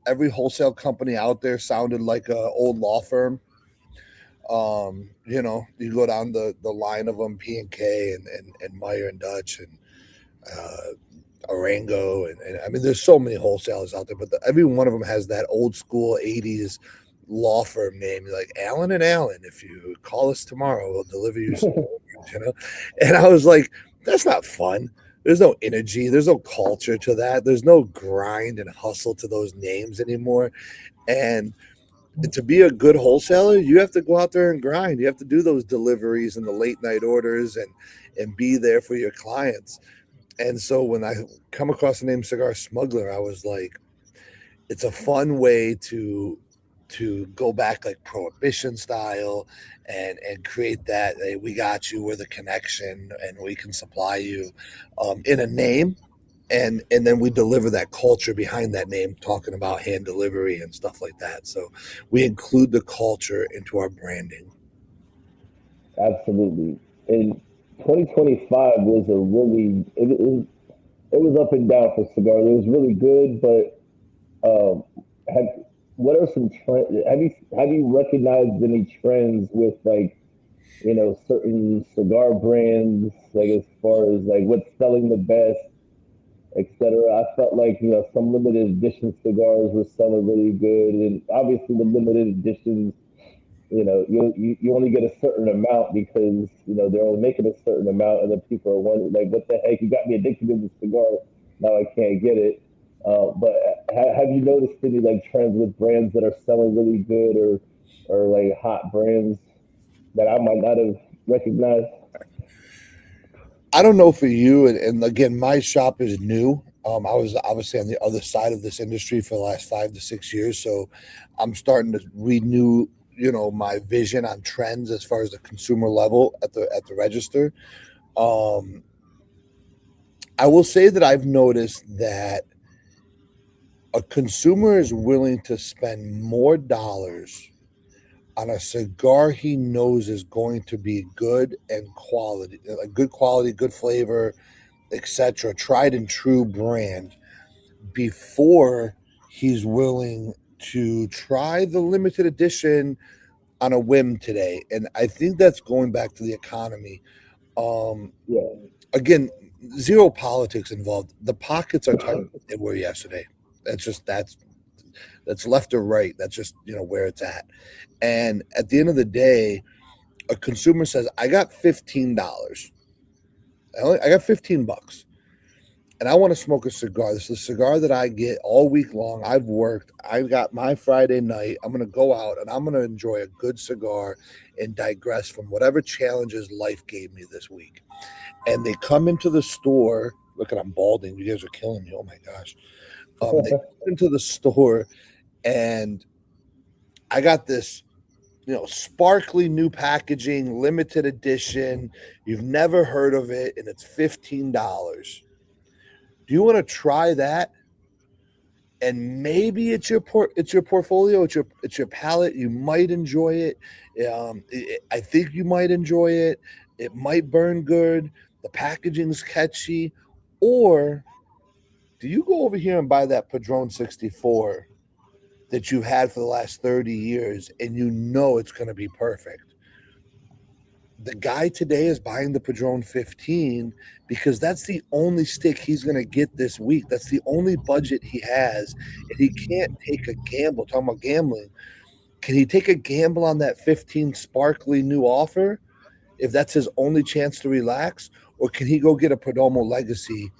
every wholesale company out there sounded like a old law firm. You go down the line of them, P&K and Meyer and Dutch and Arango, and I mean, there's so many wholesalers out there, but every one of them has that old school '80s law firm name, like Allen and Allen. If you call us tomorrow, we'll deliver you some orders, you know. And I was like, that's not fun. There's no energy. There's no culture to that. There's no grind and hustle to those names anymore. And to be a good wholesaler, you have to go out there and grind. You have to do those deliveries and the late night orders and be there for your clients. And so when I come across the name Cigar Smuggler, I was like, it's a fun way to go back like prohibition style and create that, hey, we got you, we're the connection, and we can supply you in a name, and then we deliver that culture behind that name, talking about hand delivery and stuff like that. So we include the culture into our branding. Absolutely. And 2025 was a really it was up and down for Cigar. It was really good, but um, have what are some trends? Have you recognized any trends with like certain cigar brands, like as far as like what's selling the best, etc. I felt like some limited edition cigars were selling really good, and obviously the limited editions, you only get a certain amount because they're only making a certain amount, and then people are wondering like, what the heck? You got me addicted to this cigar. Now I can't get it. But have you noticed any like trends with brands that are selling really good, or like hot brands that I might not have recognized? I don't know for you, and again, my shop is new. I was obviously on the other side of this industry for the last 5 to 6 years, so I'm starting to renew, my vision on trends as far as the consumer level at the register. Um, I will say that I've noticed that a consumer is willing to spend more dollars on a cigar he knows is going to be good and quality, like good quality, good flavor, etc., tried and true brand, before he's willing to try the limited edition on a whim today. And I think that's going back to the economy. Um, Yeah, Again, zero politics involved. The pockets are tighter than they were yesterday. That's left or right. That's just where it's at. And at the end of the day, a consumer says, "I got $15. I got $15." And I want to smoke a cigar. This is a cigar that I get all week long. I've worked. I've got my Friday night. I'm going to go out and I'm going to enjoy a good cigar and digress from whatever challenges life gave me this week. And they come into the store. Look at, I'm balding. You guys are killing me. Oh my gosh. They come into the store and I got this, sparkly new packaging, limited edition. You've never heard of it, and it's $15. Do you want to try that? And maybe it's your portfolio, it's your palate. You might enjoy it. I think you might enjoy it. It might burn good. The packaging's catchy. Or do you go over here and buy that Padron 64 that you've had for the last 30 years and you know it's going to be perfect? The guy today is buying the Padron 15 because that's the only stick he's going to get this week. That's the only budget he has. And he can't take a gamble. Talking about gambling. Can he take a gamble on that 15 sparkly new offer if that's his only chance to relax? Or can he go get a Perdomo Legacy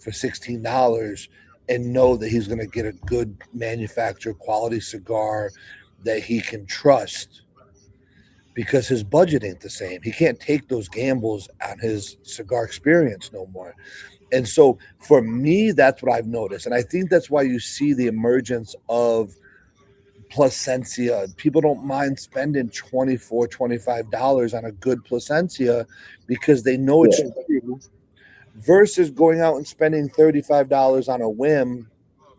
for $16 and know that he's going to get a good manufacturer quality cigar that he can trust? Because his budget ain't the same. He can't take those gambles on his cigar experience no more. And so for me, that's what I've noticed. And I think that's why you see the emergence of Placencia. People don't mind spending $24, $25 on a good Placencia because they know it's yeah, true, versus going out and spending $35 on a whim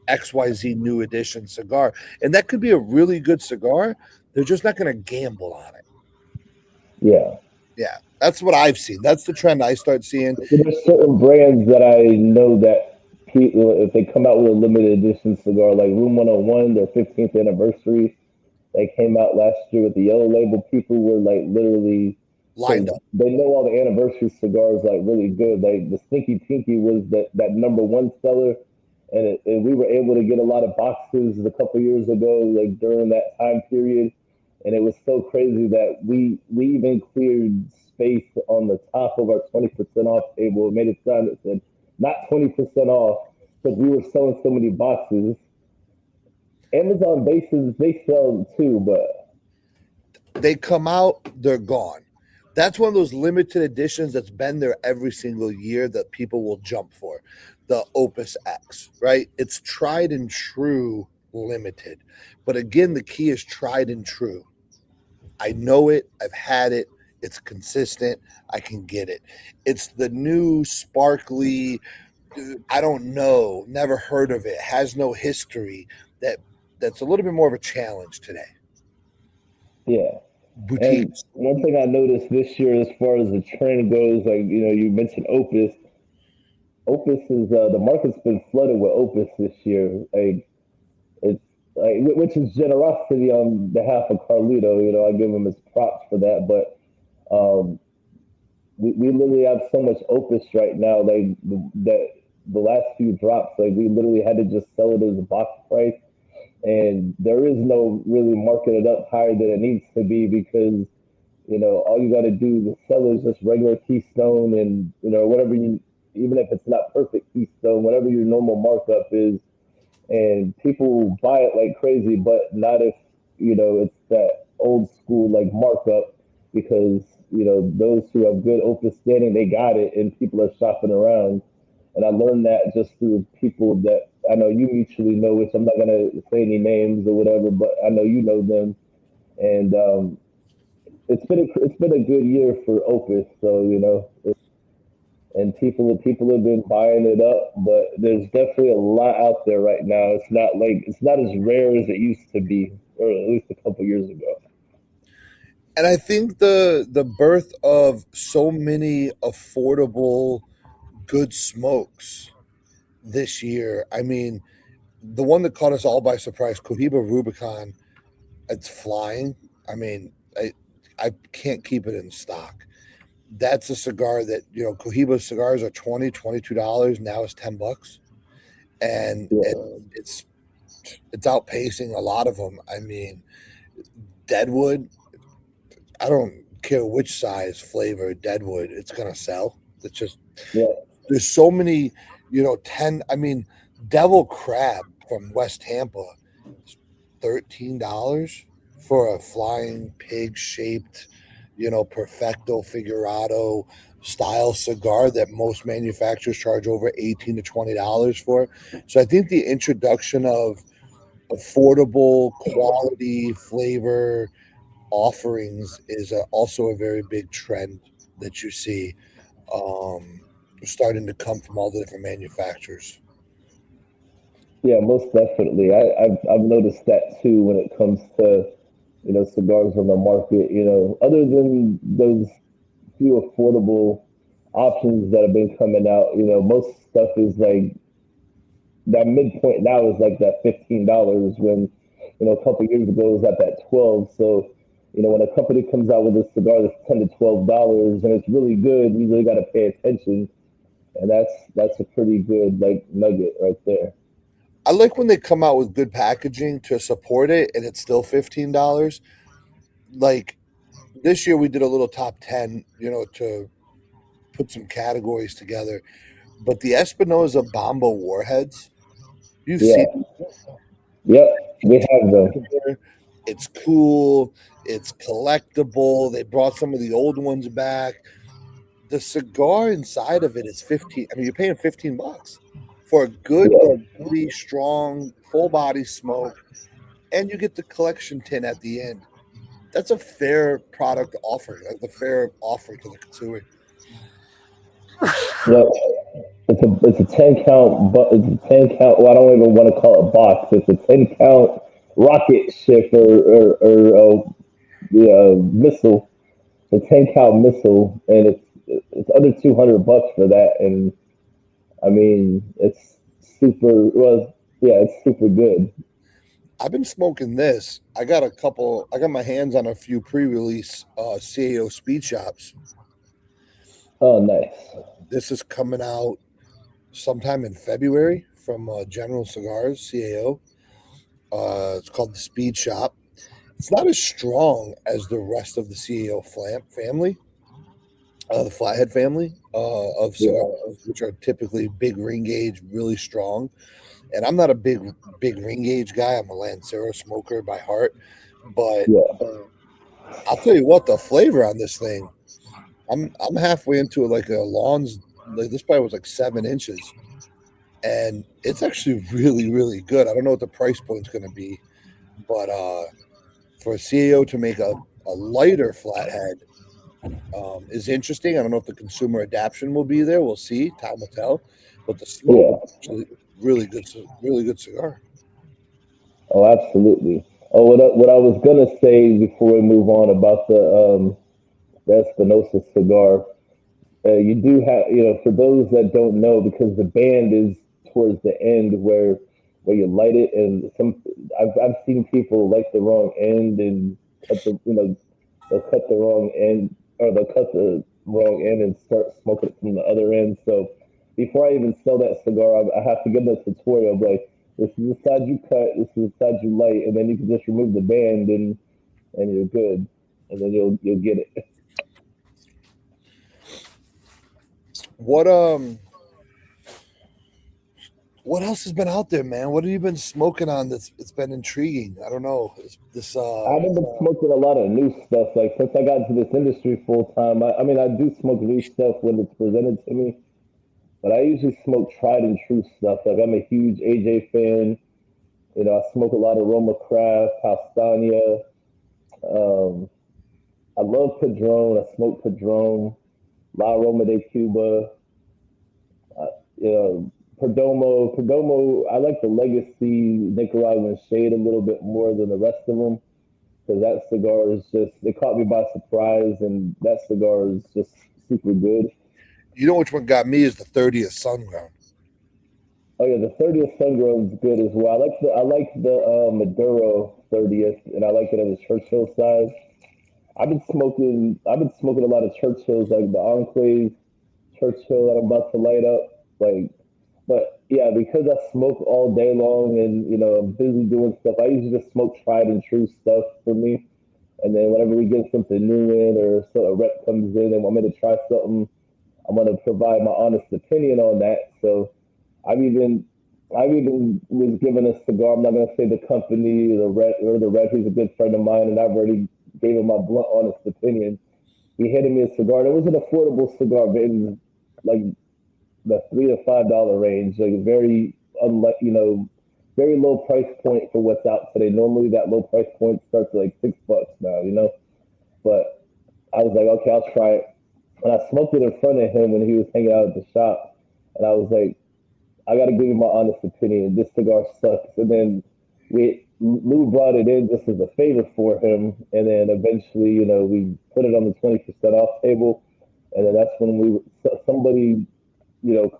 XYZ new edition cigar. And that could be a really good cigar. They're just not going to gamble on it. yeah. Yeah, that's what I've seen. That's the trend I start seeing. So there's certain brands that I know that if they come out with a limited edition cigar like Room 101, their 15th anniversary, they came out last year with the yellow label. People were like literally lined because up. they know all the anniversary cigars like really good. Like the Stinky Pinky was that number one seller, and we were able to get a lot of boxes a couple years ago, like during that time period. And it was so crazy that we even cleared space on the top of our 20% off table. It made it sound that said not 20% off because we were selling so many boxes. Amazon bases they sell them too, but They come out, they're gone. That's one of those limited editions that's been there every single year that people will jump for. The Opus X, right? It's tried and true limited. But again, the key is tried and true. I know it, I've had it, it's consistent, I can get it. It's the new sparkly, I don't know, never heard of it, has no history that that's a little bit more of a challenge today. yeah. Boutique. And one thing I noticed this year, as far as the trend goes, like you mentioned Opus. Opus is the market's been flooded with Opus this year. Like it's like which is generosity on behalf of Carlito. I give him his props for that. But we literally have so much Opus right now. Like that the last few drops, like we literally had to just sell it as a box price, and there is no really marking it up higher than it needs to be because all you got to do to sell is just regular Keystone and, whatever even if it's not perfect Keystone, whatever your normal markup is. And people buy it like crazy, but not if, it's that old school like markup because, those who have good Opus standing, they got it and people are shopping around. And I learned that just through people that I know you mutually know, which I'm not going to say any names or whatever, but I know you know them. And it's been a good year for Opus. So and people have been buying it up, but there's definitely a lot out there right now. It's not as rare as it used to be, or at least a couple years ago. And I think the birth of so many affordable good smokes this year. I mean, the one that caught us all by surprise, Cohiba Rubicon, it's flying. I mean, I can't keep it in stock. That's a cigar that, Cohiba cigars are $22. Now it's $10. And Yeah, it's outpacing a lot of them. I mean, Deadwood, I don't care which size flavor Deadwood, it's gonna sell. It's just yeah, there's so many, 10. I mean, Devil Crab from West Tampa, $13 for a flying pig shaped, perfecto figurado style cigar that most manufacturers charge over 18 to $20 for. So I think the introduction of affordable quality flavor offerings is also a very big trend that you see um, starting to come from all the different manufacturers. yeah, most definitely. I've noticed that too when it comes to cigars on the market. Other than those few affordable options that have been coming out, most stuff is like that midpoint now is like that $15 when a couple years ago it was at that 12. So when a company comes out with a cigar that's $10 to $12 and it's really good, you really got to pay attention, and that's a pretty good like nugget right there. I like when they come out with good packaging to support it and it's still $15. Like this year we did a little top 10, to put some categories together. But the Espinosa Bomba Warheads, you see Yeah, yep, we have them. it's cool, it's collectible. They brought some of the old ones back. The cigar inside of it is 15. I mean, you're paying $15 for a good Yeah, quality, strong, full body smoke, and you get the collection tin at the end. That's a fair product offering. That's a fair offering to the consumer. yep. It's a 10 count, but it's a 10 count. Well, I don't even want to call it box. It's a 10 count rocket ship or the missile, the 10 count missile, and it's under $200 for that. And I mean, it's super well. Yeah, it's super good. I've been smoking this. I got a couple. I got my hands on a few pre-release CAO speed shops. Oh, nice. This is coming out sometime in February from General Cigars CAO. It's called the Speed Shop. It's not as strong as the rest of the CAO family, the Flathead family of Yeah, cigars, which are typically big ring gauge, really strong. And I'm not a big ring gauge guy. I'm a Lancero smoker by heart, but yeah, I'll tell you what, the flavor on this thing, I'm halfway into it like a lawns. Like this probably was like 7 inches, and it's actually really good. I don't know what the price point's going to be, but for a CEO to make a lighter flathead is interesting. I don't know if the consumer adaptation will be there. We'll see. Time will tell. But the smoke yeah. is actually really good cigar. Oh, absolutely. Oh, what I was gonna say before we move on about the Espinosa cigar, you do have, for those that don't know, because the band is towards the end where you light it, and I've seen people light the wrong end and cut the they'll cut the wrong end, or they'll cut the wrong end and start smoking it from the other end. So before I even sell that cigar, I have to give them a tutorial of like, this is the side you cut, this is the side you light, and then you can just remove the band and you're good, and then you'll get it. What what else has been out there, man? What have you been smoking on that's it's been intriguing? I don't know. It's this I haven't been smoking a lot of new stuff. Like since I got into this industry full time, I mean, I do smoke new stuff when it's presented to me, but I usually smoke tried and true stuff. Like I'm a huge AJ fan. I smoke a lot of Roma Craft, Pastania. Um, I love Padron. I smoke Padron, La Roma de Cuba. Uh, Perdomo. Perdomo. I like the Legacy Nicaraguan shade a little bit more than the rest of them because that cigar is just, it caught me by surprise, and that cigar is just super good. you know which one got me is the 30th Sun Ground. Oh yeah, the 30th Sungrown is good as well. I like the Maduro 30th, and I like it at the Churchill size. I've been smoking a lot of Churchills, like the Enclave Churchill that I'm about to light up. Like, but yeah, because I smoke all day long and I'm busy doing stuff, I usually just smoke tried and true stuff for me. And then whenever we get something new in, or so a rep comes in and want me to try something, I'm gonna provide my honest opinion on that. So I've even I've even was given a cigar. I'm not gonna say the company, the rep. He's a good friend of mine, and I've already gave him my blunt, honest opinion. He handed me a cigar. And it was an affordable cigar, but it was like the $3 to $5 range, like very unlike very low price point for what's out today. Normally, that low price point starts at like $6 now. But I was like, okay, I'll try it. And I smoked it in front of him when he was hanging out at the shop, and I was like, I got to give you my honest opinion. This cigar sucks. And then Lou brought it in just as a favor for him, and then eventually, we put it on the 20% off table, and then that's when somebody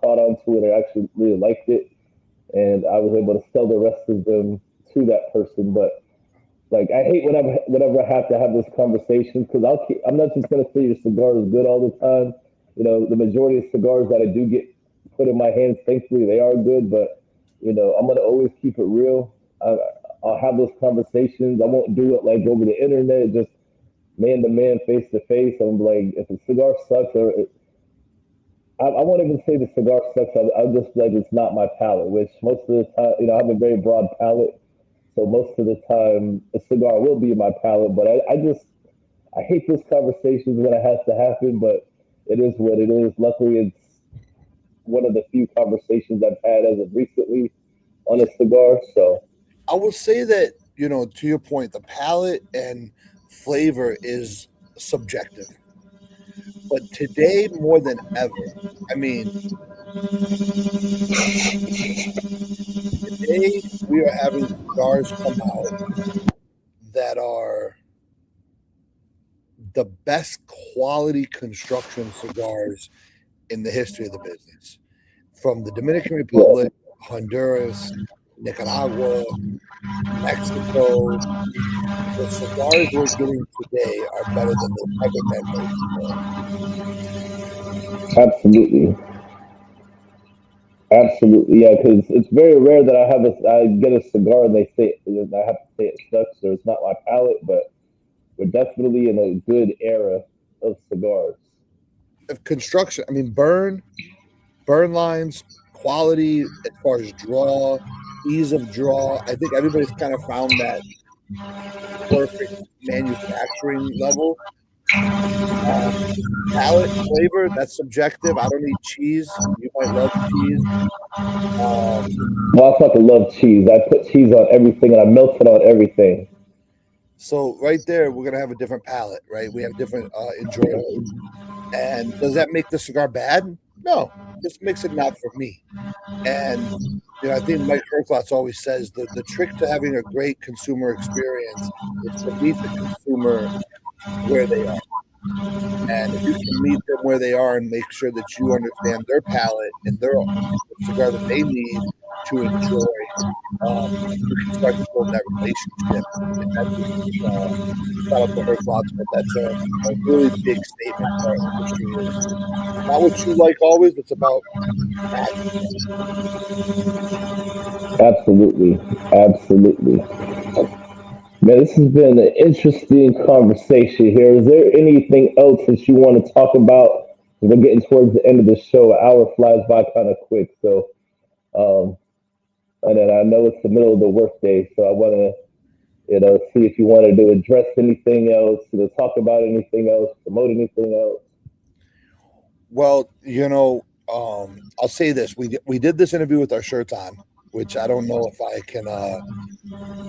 caught on to it and actually really liked it, and I was able to sell the rest of them to that person. But like, I hate whenever I have to have this conversation, because I'm not just gonna say your cigar is good all the time. The majority of cigars that I do get put in my hands, thankfully, they are good. But I'm gonna always keep it real. I, I'll have those conversations. I won't do it like over the internet, just man to man, face to face. I'm like, if a cigar sucks, I won't even say the cigar sucks. I'll just like, it's not my palate. Which most of the time, I have a very broad palate, so most of the time, a cigar will be in my palate. But I hate those conversations when it has to happen. But it is what it is. Luckily, it's one of the few conversations I've had as of recently on a cigar. So I will say that, to your point, the palate and flavor is subjective. But today more than ever, I mean, today we are having cigars come out that are the best quality construction cigars in the history of the business. From the Dominican yeah, Republic, Honduras, Nicaragua, Mexico. The cigars we're getting today are better than they've ever been made before. Absolutely. Absolutely, yeah, because it's very rare that I get a cigar and they say I have to say it sucks or it's not my palate, but we're definitely in a good era of cigars. Of construction, I mean, burn lines, quality as far as draw, ease of draw. I think everybody's kind of found that perfect manufacturing level. Palate flavor, that's subjective. I don't eat cheese. You might love cheese. Um, Well, I fucking love cheese. I put cheese on everything and I melt it on everything. so right there, we're gonna have a different palate, right? We have different enjoyment. And does that make the cigar bad? No, just makes it not for me. And I think Mike Herklotz always says the trick to having a great consumer experience is to meet the consumer where they are. And if you can meet them where they are and make sure that you understand their palate and the cigar that they need to enjoy, you can start to build that relationship. And that's shout out to Herklotz, but that's a really big statement for our industry is it's not what you like always, it's about matching. Absolutely, absolutely. Man, this has been an interesting conversation here. Is there anything else that you want to talk about? We're getting towards the end of the show. An hour flies by kind of quick, so um, and then I know it's the middle of the workday, so I want to see if you wanted to address anything else, talk about anything else, promote anything else. Well, I'll say this: we did this interview with our shirts on, which I don't know if I can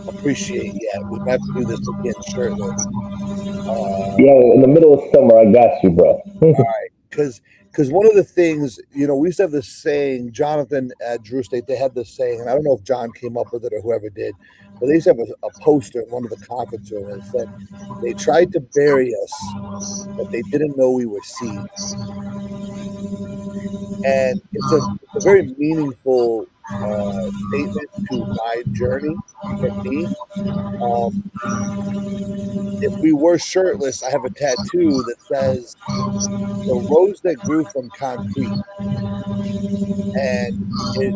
appreciate yet. We might have to do this again shirtless. Yeah, in the middle of summer, I got you, bro. Because one of the things, we used to have this saying, Jonathan at Drew State, they had this saying, and I don't know if John came up with it or whoever did, but they used to have a poster in one of the conference rooms and it said, they tried to bury us, but they didn't know we were seeds. And it's a very meaningful statement to my journey for me. Um, if we were shirtless, I have a tattoo that says, the rose that grew from concrete. And it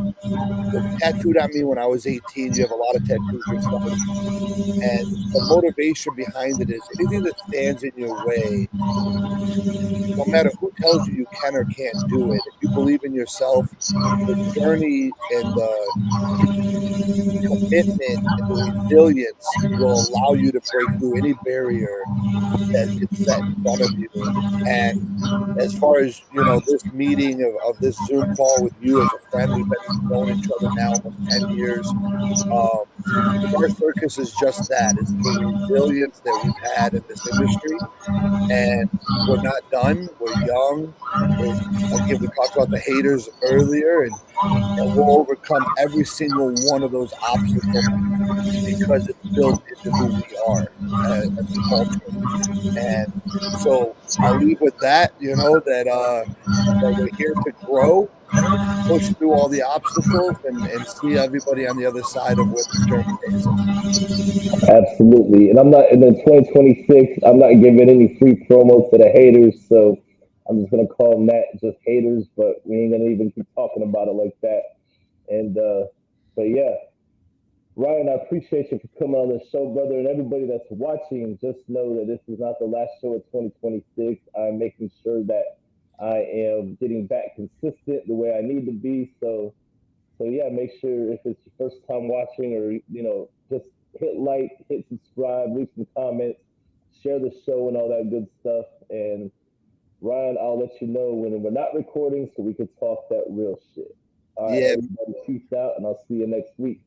was tattooed on me when I was 18. You have a lot of tattoos yourself. And the motivation behind it is anything that stands in your way, no matter who tells you you can or can't do it, if you believe in yourself, the journey and the commitment and the resilience will allow you to break through any barrier that gets set in front of you. And as far as this meeting of this Zoom call with you as a friend, we've been knowing each other now almost 10 years. Um, Cigar Circus is just that. It's the resilience that we've had in this industry, and we're not done. We're young. There's again, we talked about the haters earlier, and we'll overcome every single one of those obstacles because it's built into who we are as a culture. And so I'll leave with that. That we're here to grow, push through all the obstacles, and see everybody on the other side of where this journey takes us. Absolutely. And I'm not in the 2026. I'm not giving any free promos to the haters. So I'm just gonna call them that, just haters. But we ain't gonna even keep talking about it like that. And but yeah, Ryan, I appreciate you for coming on the show, brother. And everybody that's watching, just know that this is not the last show of 2026. I'm making sure that I am getting back consistent the way I need to be. So yeah, make sure if it's your first time watching or just hit like, hit subscribe, leave some comments, share the show and all that good stuff. And Ryan, I'll let you know when we're not recording so we can talk that real shit. All right, Yeah, everybody, peace out, and I'll see you next week.